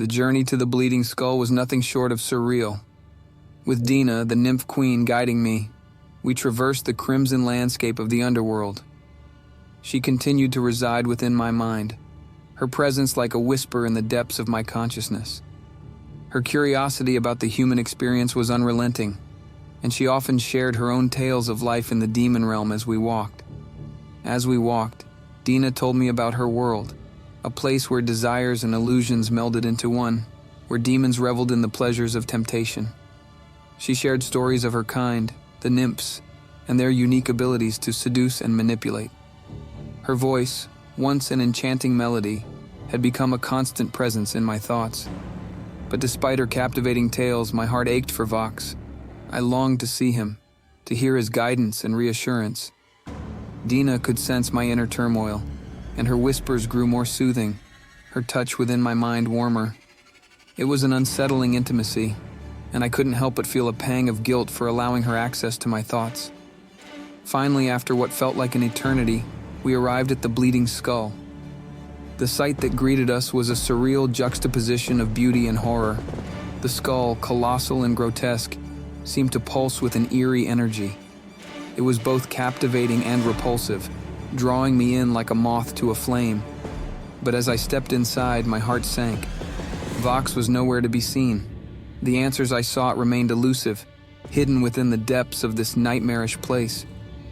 The journey to the Bleeding Skull was nothing short of surreal. With Dina, the nymph queen, guiding me, we traversed the crimson landscape of the underworld. She continued to reside within my mind, her presence like a whisper in the depths of my consciousness. Her curiosity about the human experience was unrelenting, and she often shared her own tales of life in the demon realm as we walked. As we walked, Dina told me about her world, a place where desires and illusions melded into one, where demons reveled in the pleasures of temptation. She shared stories of her kind, the nymphs, and their unique abilities to seduce and manipulate. Her voice, once an enchanting melody, had become a constant presence in my thoughts. But despite her captivating tales, my heart ached for Vox. I longed to see him, to hear his guidance and reassurance. Dina could sense my inner turmoil, and her whispers grew more soothing, her touch within my mind warmer. It was an unsettling intimacy, and I couldn't help but feel a pang of guilt for allowing her access to my thoughts. Finally, after what felt like an eternity, we arrived at the Bleeding Skull. The sight that greeted us was a surreal juxtaposition of beauty and horror. The skull, colossal and grotesque, seemed to pulse with an eerie energy. It was both captivating and repulsive, drawing me in like a moth to a flame. But as I stepped inside, my heart sank. Vox was nowhere to be seen. The answers I sought remained elusive, hidden within the depths of this nightmarish place.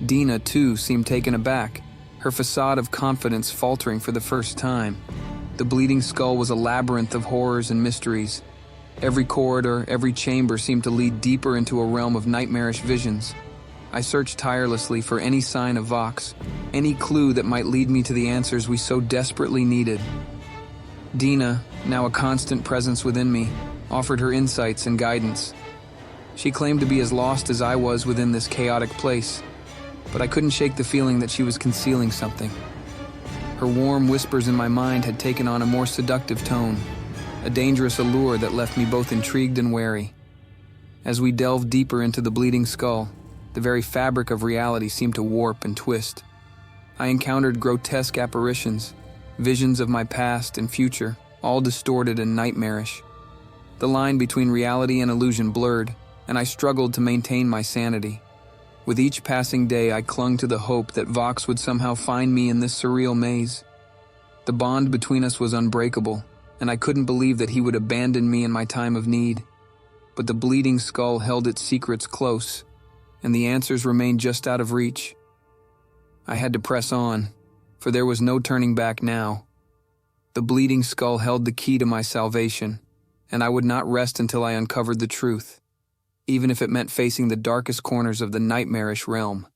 Dina, too, seemed taken aback, her facade of confidence faltering for the first time. The Bleeding Skull was a labyrinth of horrors and mysteries. Every corridor, every chamber seemed to lead deeper into a realm of nightmarish visions. I searched tirelessly for any sign of Vox, any clue that might lead me to the answers we so desperately needed. Dina, now a constant presence within me, offered her insights and guidance. She claimed to be as lost as I was within this chaotic place, but I couldn't shake the feeling that she was concealing something. Her warm whispers in my mind had taken on a more seductive tone, a dangerous allure that left me both intrigued and wary. As we delved deeper into the Bleeding Skull, the very fabric of reality seemed to warp and twist. I encountered grotesque apparitions, visions of my past and future, all distorted and nightmarish. The line between reality and illusion blurred, and I struggled to maintain my sanity. With each passing day, I clung to the hope that Vox would somehow find me in this surreal maze. The bond between us was unbreakable, and I couldn't believe that he would abandon me in my time of need. But the Bleeding Skull held its secrets close, and the answers remained just out of reach. I had to press on, for there was no turning back now. The Bleeding Skull held the key to my salvation, and I would not rest until I uncovered the truth, even if it meant facing the darkest corners of the nightmarish realm.